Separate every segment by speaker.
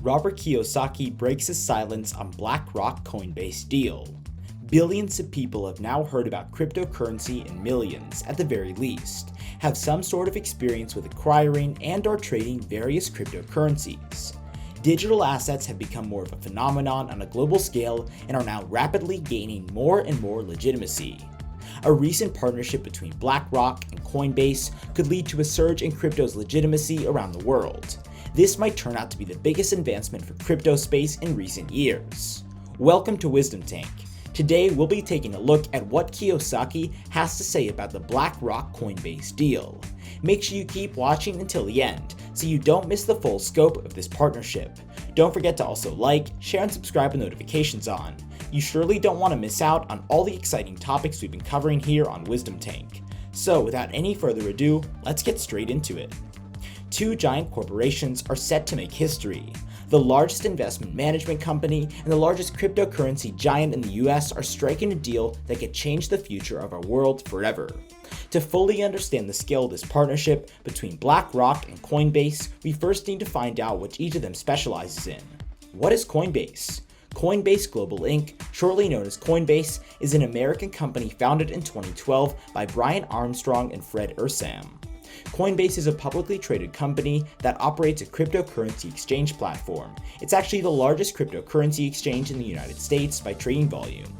Speaker 1: Robert Kiyosaki breaks his silence on BlackRock-Coinbase deal. Billions of people have now heard about cryptocurrency, and millions, at the very least, have some sort of experience with acquiring and/or trading various cryptocurrencies. Digital assets have become more of a phenomenon on a global scale and are now rapidly gaining more and more legitimacy. A recent partnership between BlackRock and Coinbase could lead to a surge in crypto's legitimacy around the world. This might turn out to be the biggest advancement for crypto space in recent years. Welcome to Wisdom Tank. Today we'll be taking a look at what Kiyosaki has to say about the BlackRock-Coinbase deal. Make sure you keep watching until the end so you don't miss the full scope of this partnership. Don't forget to also like, share, and subscribe with notifications on. You surely don't want to miss out on all the exciting topics we've been covering here on Wisdom Tank. So without any further ado, let's get straight into it. Two giant corporations are set to make history. The largest investment management company and the largest cryptocurrency giant in the US are striking a deal that could change the future of our world forever. To fully understand the scale of this partnership between BlackRock and Coinbase, we first need to find out what each of them specializes in. What is Coinbase? Coinbase Global Inc., shortly known as Coinbase, is an American company founded in 2012 by Brian Armstrong and Fred Ursam. Coinbase is a publicly traded company that operates a cryptocurrency exchange platform. It's actually the largest cryptocurrency exchange in the United States by trading volume.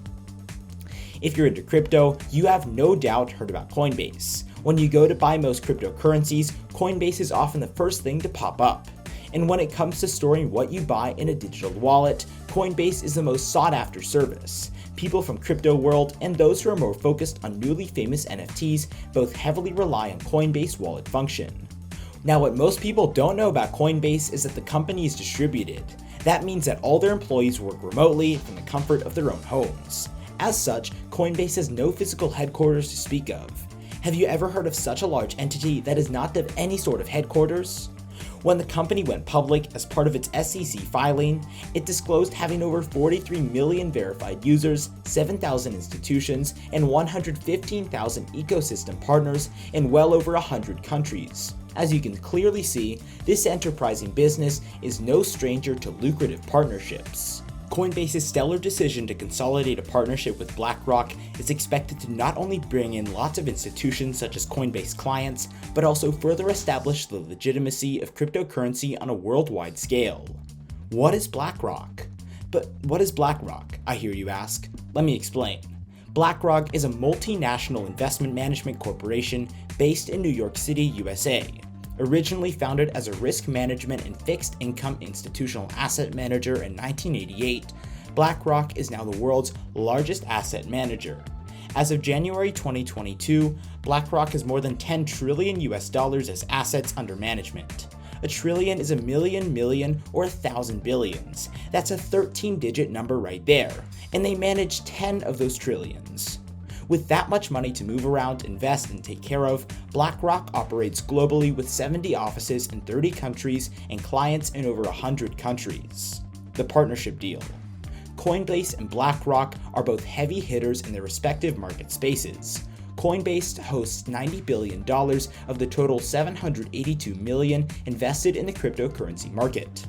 Speaker 1: If you're into crypto, you have no doubt heard about Coinbase. When you go to buy most cryptocurrencies, Coinbase is often the first thing to pop up. And when it comes to storing what you buy in a digital wallet, Coinbase is the most sought after service. People from crypto world and those who are more focused on newly famous NFTs both heavily rely on Coinbase wallet function. Now, what most people don't know about Coinbase is that the company is distributed. That means that all their employees work remotely from the comfort of their own homes. As such, Coinbase has no physical headquarters to speak of. Have you ever heard of such a large entity that does not have any sort of headquarters? When the company went public as part of its SEC filing, it disclosed having over 43 million verified users, 7,000 institutions, and 115,000 ecosystem partners in well over 100 countries. As you can clearly see, this enterprising business is no stranger to lucrative partnerships. Coinbase's stellar decision to consolidate a partnership with BlackRock is expected to not only bring in lots of institutions such as Coinbase clients, but also further establish the legitimacy of cryptocurrency on a worldwide scale. What is BlackRock? But what is BlackRock, I hear you ask? Let me explain. BlackRock is a multinational investment management corporation based in New York City, USA. Originally founded as a risk management and fixed income institutional asset manager in 1988, BlackRock is now the world's largest asset manager. As of January 2022, BlackRock has more than $10 trillion as assets under management. A trillion is a million, or 1,000 billions. That's a 13-digit number right there, and they manage 10 of those trillions. With that much money to move around, invest, and take care of, BlackRock operates globally with 70 offices in 30 countries and clients in over 100 countries. The partnership deal. Coinbase and BlackRock are both heavy hitters in their respective market spaces. Coinbase hosts $90 billion of the total $782 million invested in the cryptocurrency market.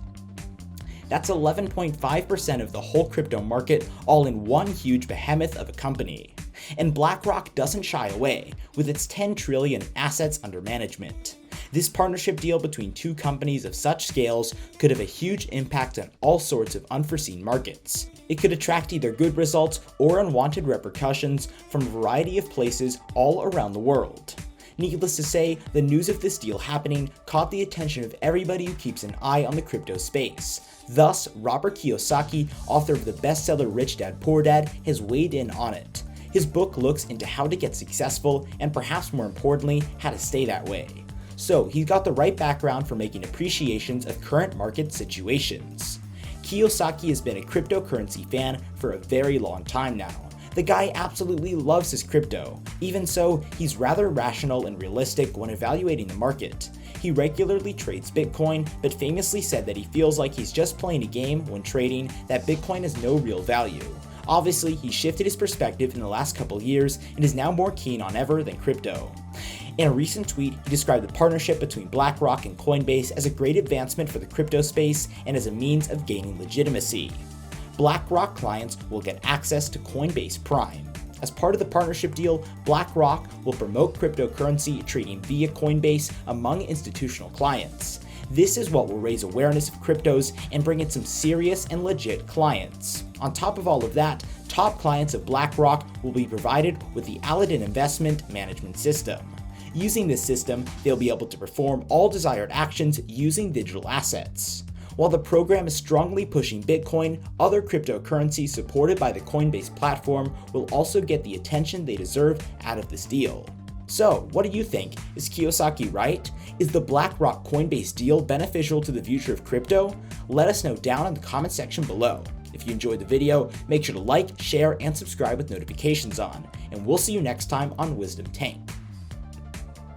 Speaker 1: That's 11.5% of the whole crypto market, all in one huge behemoth of a company. And BlackRock doesn't shy away, with its $10 trillion assets under management. This partnership deal between two companies of such scales could have a huge impact on all sorts of unforeseen markets. It could attract either good results or unwanted repercussions from a variety of places all around the world. Needless to say, the news of this deal happening caught the attention of everybody who keeps an eye on the crypto space. Thus, Robert Kiyosaki, author of the bestseller Rich Dad Poor Dad, has weighed in on it. His book looks into how to get successful and, perhaps more importantly, how to stay that way. So he's got the right background for making appreciations of current market situations. Kiyosaki has been a cryptocurrency fan for a very long time now. The guy absolutely loves his crypto. Even so, he's rather rational and realistic when evaluating the market. He regularly trades Bitcoin, but famously said that he feels like he's just playing a game when trading, that Bitcoin has no real value. Obviously, he shifted his perspective in the last couple years and is now more keen on ever than crypto. In a recent tweet, he described the partnership between BlackRock and Coinbase as a great advancement for the crypto space and as a means of gaining legitimacy. BlackRock clients will get access to Coinbase Prime. As part of the partnership deal, BlackRock will promote cryptocurrency trading via Coinbase among institutional clients. This is what will raise awareness of cryptos and bring in some serious and legit clients. On top of all of that, top clients of BlackRock will be provided with the Aladdin investment management system. Using this system, they'll be able to perform all desired actions using digital assets. While the program is strongly pushing Bitcoin, other cryptocurrencies supported by the Coinbase platform will also get the attention they deserve out of this deal. So, what do you think? Is Kiyosaki right? Is the BlackRock-Coinbase deal beneficial to the future of crypto? Let us know down in the comment section below. If you enjoyed the video, make sure to like, share, and subscribe with notifications on. And we'll see you next time on Wisdom Tank.